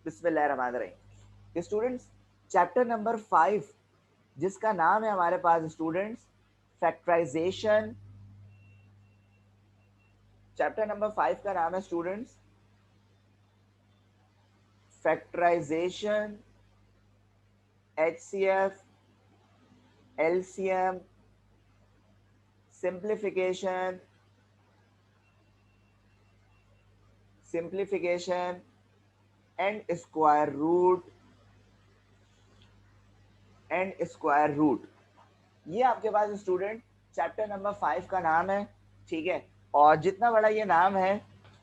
बिस्मिल्लाहिर्रहमानिर्रहीम। Students, chapter number 5 जिसका नाम है हमारे पास स्टूडेंट्स फैक्टराइजेशन। चैप्टर नंबर 5 का नाम है students factorisation, HCF, LCM, simplification, simplification and square root. ये आपके पास स्टूडेंट चैप्टर नंबर 5 का नाम है, ठीक है। और जितना बड़ा ये नाम है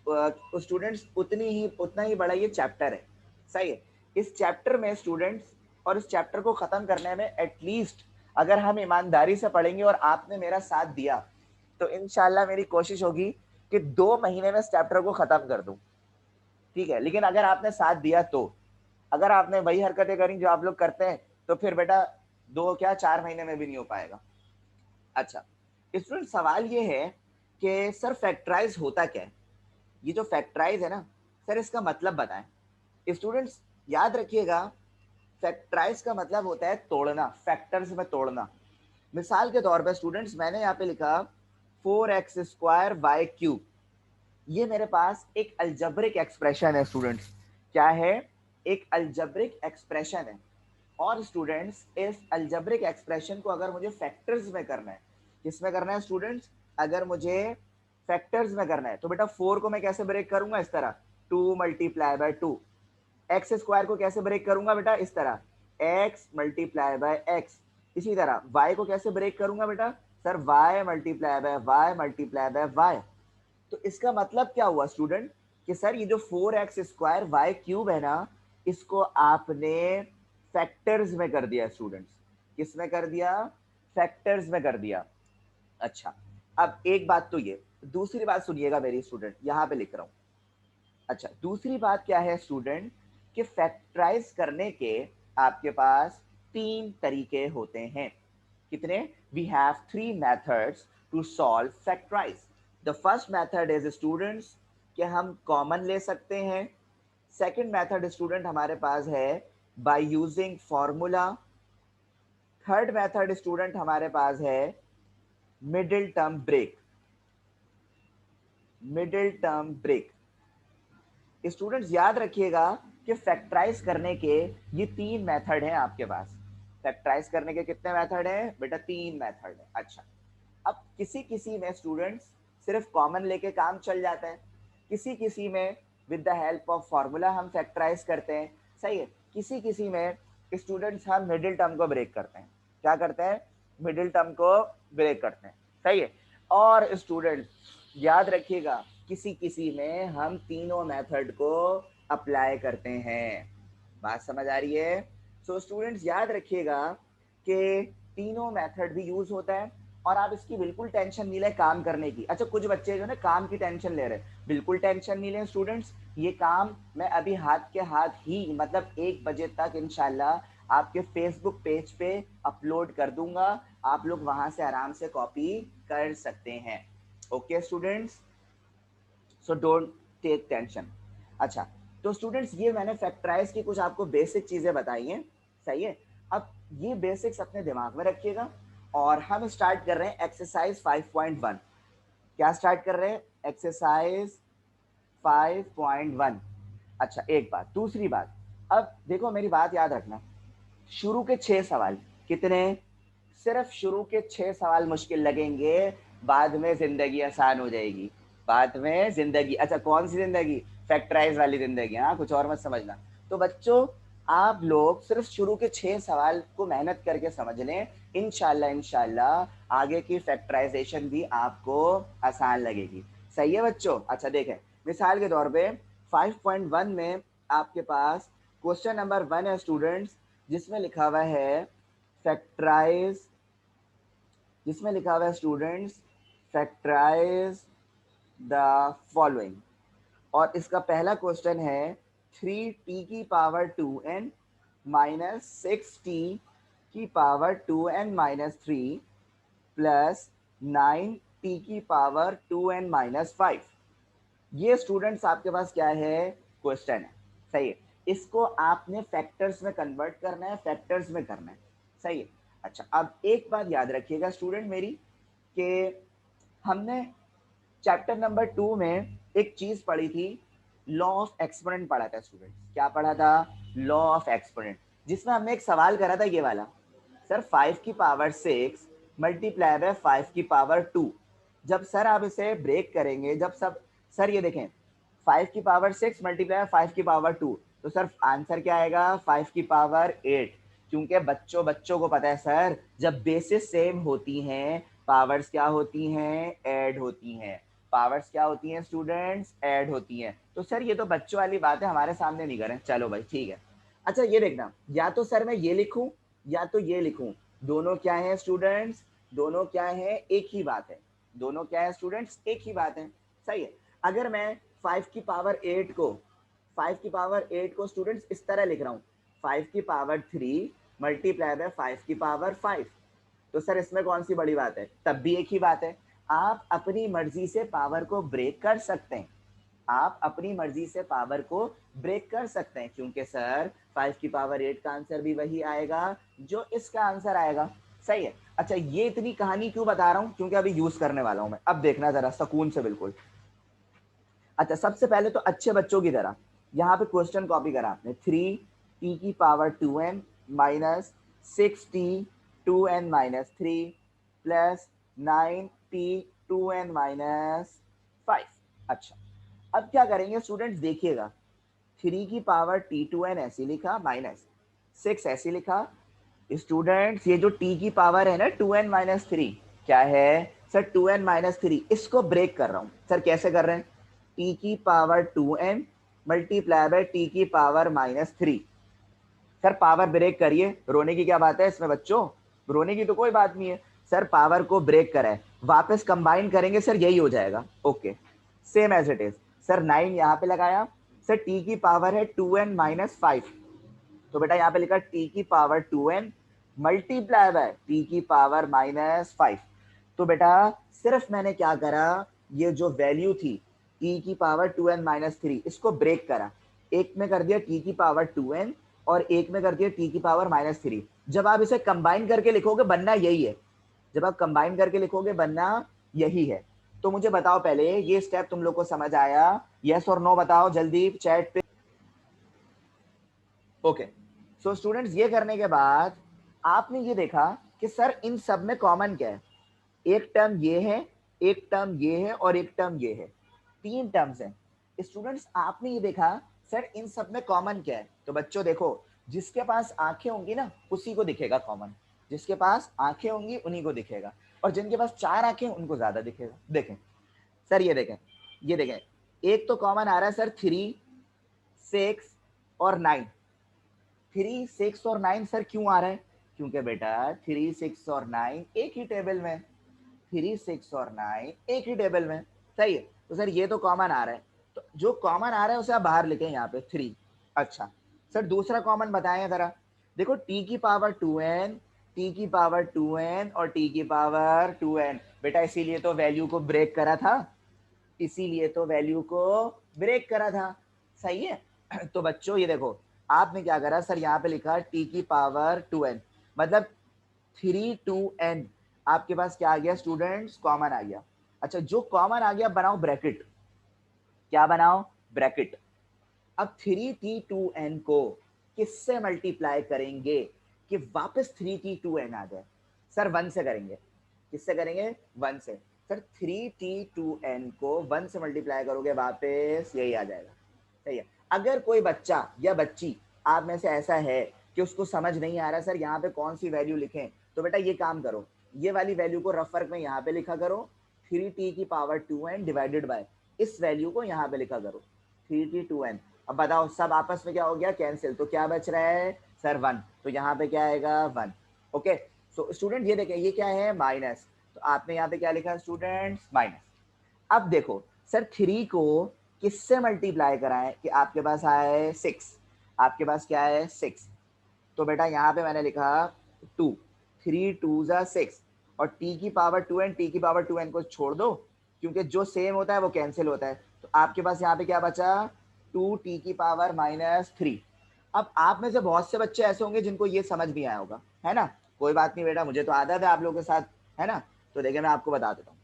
स्टूडेंट्स उतना ही बड़ा ये चैप्टर है, सही है। इस चैप्टर में स्टूडेंट्स और इस चैप्टर को खत्म करने में एटलीस्ट अगर हम ईमानदारी से पढ़ेंगे और आपने मेरा साथ दिया तो इंशाल्लाह मेरी कोशिश होगी कि 2 महीने में इस चैप्टर को खत्म कर दूं, ठीक है। लेकिन अगर आपने साथ दिया तो अगर आपने वही हरकतें करी जो आप लोग करते हैं तो फिर बेटा 4 महीने में भी नहीं हो पाएगा। अच्छा स्टूडेंट, सवाल ये है कि सर फैक्टराइज होता क्या है? ये जो फैक्टराइज है ना सर, इसका मतलब बताएं। स्टूडेंट्स याद रखिएगा, फैक्टराइज का मतलब होता है तोड़ना, फैक्टर्स में तोड़ना। मिसाल के तौर पर स्टूडेंट्स मैंने यहाँ पे लिखा 4x² y³ ये मेरे पास एक अल्जेब्रिक एक्सप्रेशन है स्टूडेंट्स। क्या है? एक अल्जेब्रिक एक्सप्रेशन है। और स्टूडेंट्स इस अल्जेब्रिक एक्सप्रेशन को अगर मुझे फैक्टर्स में करना है, किस में करना है स्टूडेंट्स? अगर मुझे फैक्टर्स में करना है तो बेटा 4 को मैं कैसे ब्रेक करूंगा? इस तरह 2 × 2। एक्स स्क्वायर को कैसे ब्रेक करूंगा बेटा? इस तरह x×x। इसी तरह y को कैसे ब्रेक करूंगा बेटा? Sir y×y×y। तो इसका मतलब क्या हुआ स्टूडेंट कि सर ये जो 4x² है ना, इसको आपने फैक्टर्स में कर दिया स्टूडेंट्स। किस में कर दिया? फैक्टर्स में कर दिया। अच्छा, अब एक बात तो ये, दूसरी बात सुनिएगा मेरी स्टूडेंट, यहां पे लिख रहा हूं। अच्छा, दूसरी बात क्या है स्टूडेंट कि फैक्टराइज करने के आपके पास 3 तरीके होते हैं। कितने? We have 3 methods to solve factorise. The first method is students कि हम कॉमन ले सकते हैं। सेकंड मेथड स्टूडेंट हमारे पास है by using formula. Third method student हमारे पास है middle term break. Middle term break. Students याद रखिएगा कि फैक्टराइज करने के ये 3 मेथड हैं आपके पास। फैक्टराइज करने के कितने मेथड हैं बेटा? 3 मेथड है। अच्छा, अब किसी किसी में स्टूडेंट्स सिर्फ कॉमन लेके काम चल जाता है, किसी किसी में with the help of formula हम फैक्टराइज करते हैं, सही है। किसी किसी में स्टूडेंट्स हम मिडिल टर्म को ब्रेक करते हैं। क्या करते हैं? मिडिल टर्म को ब्रेक करते हैं, सही है। और स्टूडेंट याद रखिएगा, किसी किसी में हम तीनों मेथड को अप्लाई करते हैं। बात समझ आ रही है? सो स्टूडेंट्स याद रखिएगा कि तीनों मेथड भी यूज होता है और आप इसकी बिल्कुल टेंशन नहीं ले काम करने की। अच्छा, कुछ बच्चे जो ना काम की टेंशन ले रहे हैं, बिल्कुल टेंशन नहीं लें स्टूडेंट्स। ये काम मैं अभी हाथ के हाथ ही मतलब 1 बजे तक इंशाल्लाह आपके फेसबुक पेज पे अपलोड कर दूंगा। आप लोग वहां से आराम से कॉपी कर सकते हैं। Okay students, so don't take tension. अच्छा, तो स्टूडेंट्स ये मैंने फैक्टराइज की कुछ आपको बेसिक चीजें बताई हैं, सही है। अब ये बेसिक्स अपने दिमाग में रखिएगा और हम स्टार्ट कर रहे हैं एक्सरसाइज 5.1। क्या स्टार्ट कर रहे हैं? एक्सरसाइज 5.1। अच्छा, एक बात। दूसरी बात, अब देखो मेरी बात याद रखना, शुरू के 6 सवाल कितने? सिर्फ शुरू के 6 सवाल मुश्किल लगेंगे, बाद में जिंदगी आसान हो जाएगी। बाद में जिंदगी, अच्छा कौन सी जिंदगी? फैक्टराइज वाली जिंदगी, हाँ, कुछ और मत समझना। तो बच्चों आप लोग सिर्फ शुरू के 6 सवाल को मेहनत करके समझ लें, इंशाल्लाह इंशाल्लाह आगे की फैक्टराइजेशन भी आपको आसान लगेगी, सही है बच्चों। अच्छा देखें, मिसाल के तौर पे 5.1 में आपके पास क्वेश्चन नंबर 1 है स्टूडेंट्स, जिसमें लिखा हुआ है फैक्टराइज, जिसमें लिखा हुआ है स्टूडेंट्स फैक्टराइज द फॉलोइंग। और इसका पहला क्वेश्चन है 3t⁻²n - 6t⁻²n - 3 प्लस 9t⁻²n - 5। ये स्टूडेंट्स आपके पास क्या है? क्वेश्चन है, सही है। इसको आपने फैक्टर्स में कन्वर्ट करना है, फैक्टर्स में करना है, सही है। अच्छा, अब एक बात याद रखिएगा स्टूडेंट मेरी, कि हमने चैप्टर नंबर 2 में एक चीज पढ़ी थी, लॉ ऑफ एक्सपोनेंट पढ़ा था स्टूडेंट। क्या पढ़ा था? लॉ ऑफ एक्सपोनेंट, जिसमें हमने एक सवाल करा था ये वाला, सर 5 की पावर 6 मल्टीप्लाई बाय 5 की पावर 2, जब सर आप इसे ब्रेक करेंगे, जब सब सर ये देखें 5 की पावर 6 मल्टीप्लाई 5 की पावर 2, तो सर आंसर क्या आएगा? 5 की पावर 8। क्योंकि बच्चों बच्चों को पता है सर, जब बेसिस सेम होती हैं पावर्स क्या होती हैं? ऐड होती हैं। पावर्स क्या होती हैं स्टूडेंट्स? ऐड होती हैं। तो सर ये तो बच्चों वाली बात है, हमारे सामने नहीं करें। चलो भाई ठीक है। अच्छा ये देखना, या तो सर मैं ये लिखूं या तो ये लिखूं, दोनों क्या है स्टूडेंट्स? दोनों क्या है? एक ही बात है। दोनों क्या है स्टूडेंट्स? एक ही बात है, सही है। अगर मैं 5 की पावर 8 को 5 की पावर 8 को स्टूडेंट्स इस तरह लिख रहा हूँ, 5 की पावर 3 मल्टीप्लाई बाय 5 की पावर 5, तो सर इसमें कौन सी बड़ी बात है? तब भी एक ही बात है। आप अपनी मर्जी से पावर को ब्रेक कर सकते हैं, आप अपनी मर्जी से पावर को ब्रेक कर सकते हैं, क्योंकि सर 5 की पावर 8 का आंसर भी वही आएगा जो इसका आंसर आएगा, सही है। अच्छा ये इतनी कहानी क्यों बता रहा हूं? क्योंकि अभी यूज करने वाला हूं मैं। अब देखना जरा सुकून से बिल्कुल। अच्छा सबसे पहले तो अच्छे बच्चों की तरह यहाँ पे क्वेश्चन कॉपी करा आपने, 3t की power 2n minus 6t 2n minus 3 plus 9t 2n minus 5। अच्छा अब क्या करेंगे स्टूडेंट्स, देखिएगा 3 की पावर t2n ऐसी लिखा माइनस 6 ऐसी लिखा। स्टूडेंट्स ये जो t की पावर है ना 2n माइनस 3, क्या है सर? 2n माइनस 3, इसको ब्रेक कर रहा हूं सर। कैसे कर रहे हैं? t की power 2n multiply by t की power minus 3। Sir power break करिए, रोने की क्या बात है इसमें बच्चों? रोने की तो कोई बात नहीं है। सर पावर को ब्रेक करा है, वापस कंबाइन करेंगे सर यही हो जाएगा। Okay same as it is. Sir 9 यहाँ पे लगाया, सर t की पावर है 2n माइनस 5, तो बेटा यहाँ पे लिखा t की power 2n multiply by t की पावर माइनस 5। तो बेटा सिर्फ मैंने क्या करा, ये जो वैल्यू थी t की पावर 2n माइनस 3, इसको ब्रेक करा, एक में कर दिया t की पावर 2n और एक में कर दिया t की पावर माइनस 3। जब आप इसे कंबाइन करके लिखोगे बनना यही है, जब आप कंबाइन करके लिखोगे बनना यही है। तो मुझे बताओ पहले ये स्टेप तुम लोग को समझ आया? यस और नो बताओ जल्दी चैट पे। ओके सो स्टूडेंट्स ये करने के बाद आपने ये देखा कि सर इन सब में कॉमन क्या है? एक टर्म ये है, एक टर्म ये है और एक टर्म ये है, तीन टर्म्स हैं। स्टूडेंट्स आपने ये देखा सर इन सब में कॉमन क्या है? तो बच्चों देखो, जिसके पास आंखें होंगी ना उसी को दिखेगा कॉमन, जिसके पास आंखें होंगी उन्हीं को दिखेगा, और जिनके पास चार आंखें उनको ज्यादा दिखेगा। देखें सर, ये देखें, ये देखें, एक तो कॉमन आ रहा है सर 3 6 और 9। 3 6 और 9 सर क्यों आ रहा है? क्योंकि बेटा 3 6 और 9 एक ही टेबल में, 3 6 और 9 एक ही टेबल में, सही है। तो सर ये तो कॉमन आ रहा है, तो जो कॉमन आ रहा है उसे आप बाहर लिखें यहाँ पे 3। अच्छा सर दूसरा कॉमन बताएं जरा। देखो t की पावर 2n, t की पावर 2n और t की पावर 2n, बेटा इसीलिए तो वैल्यू को ब्रेक करा था, इसीलिए तो वैल्यू को ब्रेक करा था, सही है। तो बच्चों ये देखो आपने क्या करा सर, यहाँ पे लिखा t की पावर 2n, मतलब 3 2n आपके पास क्या आ गया स्टूडेंट्स? कॉमन आ गया। अच्छा जो कॉमन आ गया बनाओ ब्रैकेट, क्या बनाओ? ब्रैकेट। अब 3t2n को किससे मल्टीप्लाई करेंगे कि वापस 3t2n आ जाए? सर 1 से करेंगे। किससे करेंगे? 1 से। सर 3t2n को 1 से मल्टीप्लाई करोगे वापस यही आ जाएगा, सही है। अगर कोई बच्चा या बच्ची आप में से ऐसा है कि उसको समझ नहीं आ रहा सर यहाँ पे कौन सी वैल्यू लिखें, तो बेटा ये काम करो, ये वाली वैल्यू को रफ वर्क में यहाँ पे लिखा करो, 3t की पावर 2n डिवाइडेड बाय इस वैल्यू को यहाँ पे लिखा करो 3t2n। अब बताओ सब आपस में क्या हो गया? कैंसिल। तो क्या बच रहा है सर? 1। तो यहाँ पे क्या आएगा? 1। ओके सो स्टूडेंट ये देखें ये क्या है? माइनस। तो आपने यहाँ पे क्या लिखा स्टूडेंट्स? माइनस। अब देखो सर 3 को किससे मल्टीप्लाई कराएं कि आपके पास आए 6, आपके पास क्या है? 6। तो बेटा यहाँ पे मैंने लिखा 2, 3 2 जा 6, और t की पावर 2n, t की पावर 2n को छोड़ दो क्योंकि जो सेम होता है वो कैंसिल होता है। तो आपके पास यहाँ पे क्या बचा? 2t की पावर माइनस 3। अब आप में से बहुत से बच्चे ऐसे होंगे जिनको ये समझ नहीं आया होगा, है ना? कोई बात नहीं बेटा, मुझे तो आदत है आप लोगों के साथ, है ना? तो देखिए मैं आपको बता देता हूँ।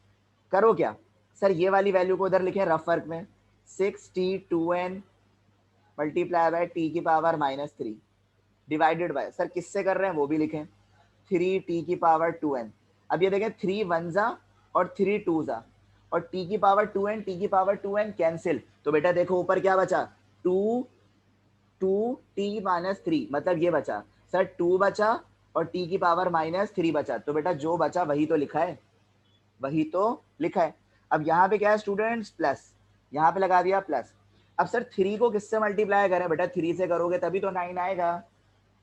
करो क्या सर, ये वाली वैल्यू को उधर लिखे रफ वर्क में, 6t2n मल्टीप्लाई बाय टी की पावर -3 डिवाइडेड बाय, सर किससे कर रहे हैं वो भी लिखें, 3t2n। अब ये देखें 3 1 जा और 3 2 जा, और t की पावर 2n कैंसिल, तो बेटा देखो ऊपर क्या बचा, 2t-3, मतलब ये बचा सर 2 बचा और t की पावर -3 बचा, तो बेटा जो बचा वही तो लिखा है, वही तो लिखा है। अब यहाँ पे क्या है स्टूडेंट्स, प्लस, यहाँ पे लगा दिया प्लस। अब सर 3 को किससे मल्टीप्लाई करें, बेटा 3 से करोगे तभी तो 9 आएगा,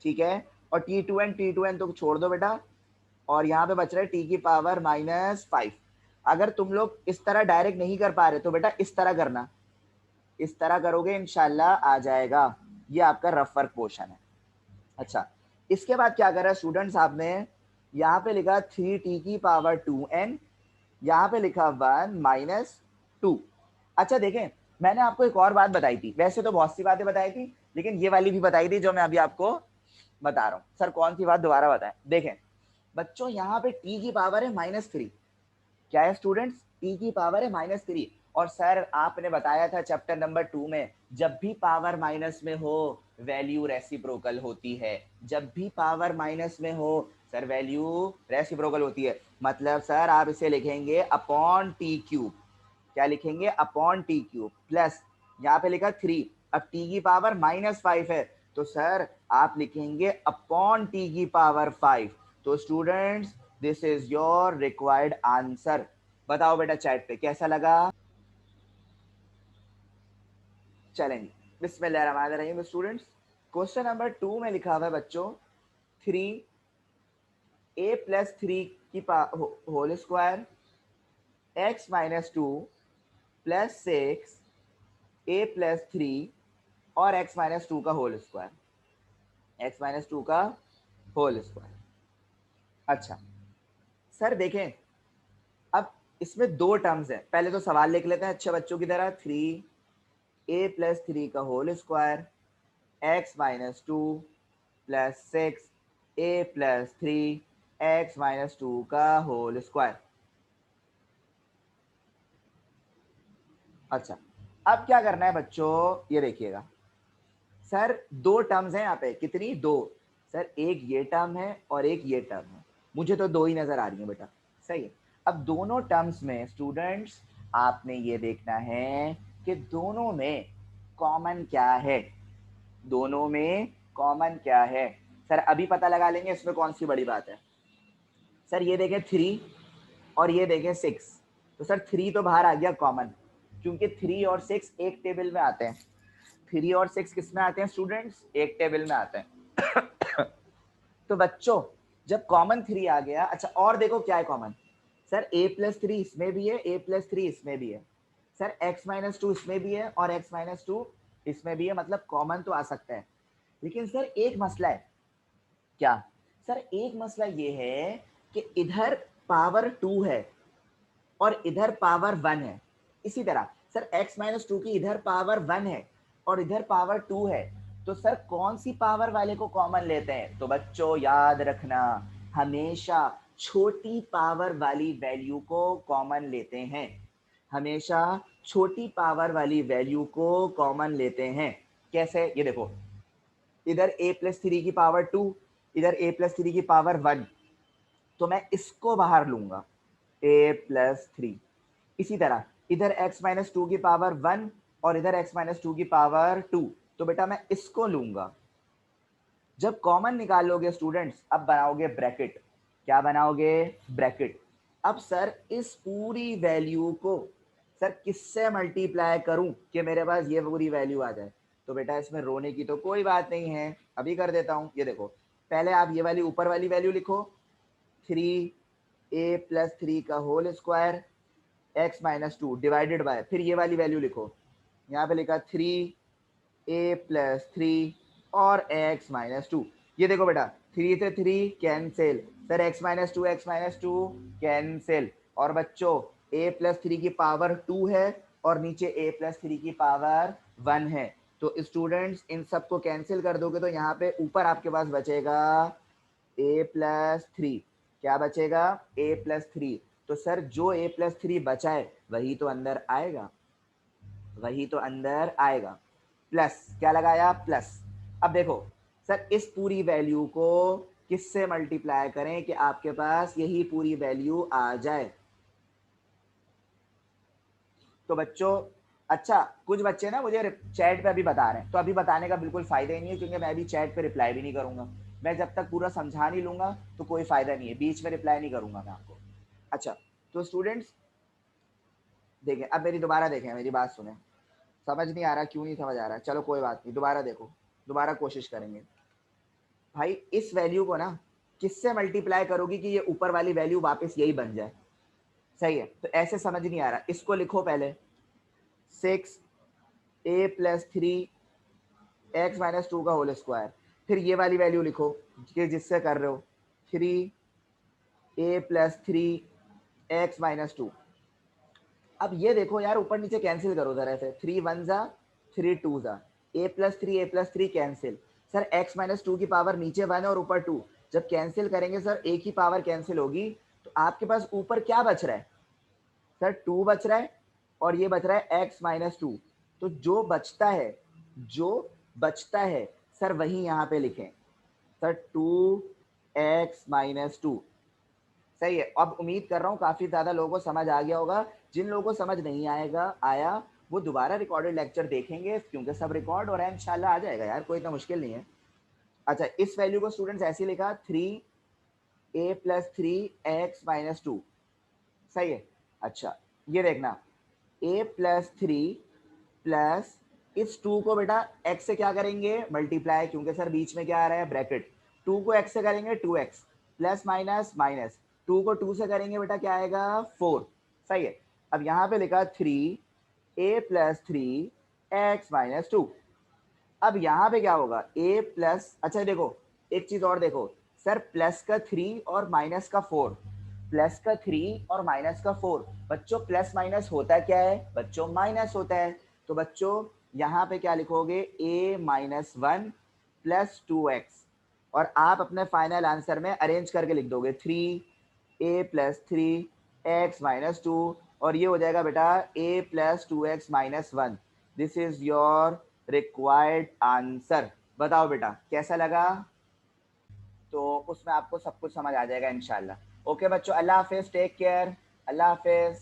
ठीक है। और t2n तो छोड़ दो बेटा, और यहाँ पे बच रहा है t की पावर -5। अगर तुम लोग इस तरह डायरेक्ट नहीं कर पा रहे तो बेटा इस तरह करना, इस तरह करोगे इंशाल्लाह आ जाएगा। ये आपका रफ वर्क पोर्शन है। अच्छा, इसके बाद क्या करा स्टूडेंट्स, आपने यहाँ पे लिखा 3t की पावर 2n, यहाँ पे लिखा 1 -2। अच्छा देखें, मैंने आपको एक और बात बताई थी, वैसे तो बहुत सी बातें बताई थी, लेकिन ये वाली भी बताई थी जो मैं अभी आपको बता रहा हूँ। सर कौन सी बात दोबारा बताएं, देखें बच्चों यहाँ पे t की पावर है -3, क्या है स्टूडेंट्स, t की पावर है -3। और सर आपने बताया था चैप्टर नंबर 2 में, जब भी पावर माइनस में हो वैल्यू रेसिप्रोकल होती है, जब भी पावर माइनस में हो सर वैल्यू रेसिप्रोकल होती है। मतलब सर आप इसे लिखेंगे अपॉन टी क्यूब, क्या लिखेंगे, अपॉन टी क्यूब, प्लस यहाँ पे लिखा 3, अब t की पावर -5 है तो सर आप लिखेंगे अपॉन t की पावर 5। तो students this is your required answer. बताओ बेटा चैट पे कैसा लगा। चलेंगे, बिस्मिल्लाहिर्रहमानिर्रहीम स्टूडेंट्स। क्वेश्चन नंबर 2 में लिखा हुआ है बच्चों 3a+3 की होल स्क्वायर x-2 + 6a+3 और x-2 का होल स्क्वायर, x-2 का होल स्क्वायर। अच्छा सर देखें, अब इसमें दो टर्म्स हैं, पहले तो सवाल लिख लेते हैं अच्छे बच्चों की तरह। 3a+3 का whole square x-2 + 6a+3 x-2 का होल स्क्वायर। अच्छा, अब क्या करना है बच्चों, ये देखिएगा सर दो टर्म्स हैं यहाँ पे, कितनी, दो। सर एक ये टर्म है और एक ये टर्म है, मुझे तो दो ही नजर आ रही है बेटा, सही है। अब दोनों टर्म्स में स्टूडेंट्स आपने ये देखना है कि दोनों में कॉमन क्या है, दोनों में कॉमन क्या है। सर अभी पता लगा लेंगे, इसमें कौन सी बड़ी बात है। सर ये देखें 3 और ये देखें 6, तो सर 3 तो बाहर आ गया कॉमन, क्योंकि 3 और 6 एक टेबल में आते हैं। 3 और 6 किस में आते हैं स्टूडेंट्स, एक टेबल में आते हैं। तो बच्चों जब कॉमन 3 आ गया, अच्छा और देखो क्या है कॉमन, सर a+3 इसमें भी है, a+3 इसमें भी है, सर x-2 इसमें भी है और x-2 इसमें भी है, मतलब कॉमन तो आ सकता है। लेकिन सर एक मसला है, क्या सर, एक मसला ये है कि इधर पावर 2 है और इधर पावर 1 है। इसी तरह सर x-2 की इधर पावर 1 है और इधर पावर 2 है, तो सर कौन सी पावर वाले को कॉमन लेते हैं। तो बच्चों याद रखना, हमेशा छोटी पावर वाली वैल्यू को कॉमन लेते हैं, हमेशा छोटी पावर वाली वैल्यू को कॉमन लेते हैं। कैसे, ये देखो इधर a+3 की पावर 2, इधर a+3 की पावर 1, तो मैं इसको बाहर लूंगा a+3। इसी तरह इधर x-2 की पावर 1 और इधर x-2 की पावर 2, तो बेटा मैं इसको लूंगा। जब कॉमन निकालोगे स्टूडेंट्स, अब बनाओगे ब्रैकेट, क्या बनाओगे, ब्रैकेट। अब सर इस पूरी वैल्यू को सर किससे मल्टीप्लाई करूं कि मेरे पास ये पूरी वैल्यू आ जाए। तो बेटा इसमें रोने की तो कोई बात नहीं है, अभी कर देता हूं। ये देखो पहले आप ये वाली ऊपर वाली वैल्यू लिखो, 3a+3 का whole square x-2 divided by, फिर ये वाली वैल्यू लिखो, यहाँ पे लिखा 3a+3 और x-2। ये देखो बेटा 3 से 3 कैंसिल, सर x-2 कैंसिल, और बच्चों a+3 की पावर 2 है और नीचे a+3 की पावर 1 है, तो स्टूडेंट्स इन सब को कैंसिल कर दोगे तो यहाँ पे ऊपर आपके पास बचेगा a+3। क्या बचेगा? a+3। तो सर जो a+3 बचा है वही तो अंदर आएगा, वही तो अंदर आएगा। प्लस क्या लगाया? प्लस। अब देखो सर इस पूरी वैल्यू को किससे मल्टीप्लाई करें कि आपके पास यही पूरी वैल्यू आ जाए? तो बच्चों अच्छा, कुछ बच्चे ना मुझे चैट पे अभी बता रहे हैं, तो अभी बताने का बिल्कुल फायदा ही नहीं है क्योंकि मैं अभी चैट पे रिप्लाई भी नहीं करूंगा। मैं जब तक पूरा समझा नहीं लूंगा तो कोई फायदा नहीं है, बीच में रिप्लाई नहीं करूंगा मैं आपको। अच्छा, तो स्टूडेंट्स देखें, अब मेरी दोबारा देखें, मेरी बात सुने। समझ नहीं आ रहा, क्यों नहीं समझ आ रहा? चलो कोई बात नहीं, दोबारा देखो, दोबारा कोशिश करेंगे। भाई इस वैल्यू को ना किससे मल्टीप्लाई करोगी कि ये ऊपर वाली वैल्यू वापस यही बन जाए? सही है, तो ऐसे समझ नहीं आ रहा, इसको लिखो पहले 6a+3 x-2 का होल स्क्वायर। फिर ये वाली वैल्यू लिखो कि जिससे कर रहे हो 3a+3 x-2। अब ये देखो यार, ऊपर नीचे कैंसिल करो जरा से, 3 1 जा 3 2 जा, a+3 कैंसिल। सर x-2 की पावर नीचे 1 और ऊपर 2, जब कैंसिल करेंगे सर एक ही पावर कैंसिल होगी, तो आपके पास ऊपर क्या बच रहा है? सर 2 बच रहा है और ये बच रहा है x-2। तो जो बचता है, जो बचता है सर वही यहाँ पे लिखें, सर 2x-2। सही है। अब उम्मीद कर रहा हूँ काफी ज्यादा लोगों को समझ आ गया होगा। जिन लोगों को समझ नहीं आया वो दोबारा रिकॉर्डेड लेक्चर देखेंगे क्योंकि सब रिकॉर्ड हो रहा है, इंशाल्लाह आ जाएगा यार, कोई इतना मुश्किल नहीं है। अच्छा, इस वैल्यू को स्टूडेंट्स ऐसे लिखा 3a+3 x-2। सही है। अच्छा, ये देखना a+3 प्लस इस 2 को बेटा x से क्या करेंगे? मल्टीप्लाई, क्योंकि सर बीच में क्या आ रहा है? ब्रैकेट। 2 को x से करेंगे 2x, प्लस माइनस माइनस, 2 को 2 से करेंगे बेटा क्या आएगा? 4। सही है। अब यहाँ पे लिखा 3a+3 x-2। अब यहाँ पे क्या होगा? a प्लस, अच्छा देखो एक चीज और देखो सर, प्लस का 3 और माइनस का 4, प्लस का 3 और माइनस का 4। बच्चों प्लस माइनस होता क्या है? बच्चों माइनस होता है। तो बच्चों यहाँ पे क्या लिखोगे? a-1 प्लस 2x, और आप अपने फाइनल आंसर में अरेंज करके लिख दोगे 3a+3 x-2, और ये हो जाएगा बेटा a+2x-1। This is your required answer. बताओ बेटा कैसा लगा? तो उसमें आपको सब कुछ समझ आ जाएगा इंशाल्लाह। ओके बच्चों, अल्लाह हाफिज, टेक केयर, अल्लाह हाफिज।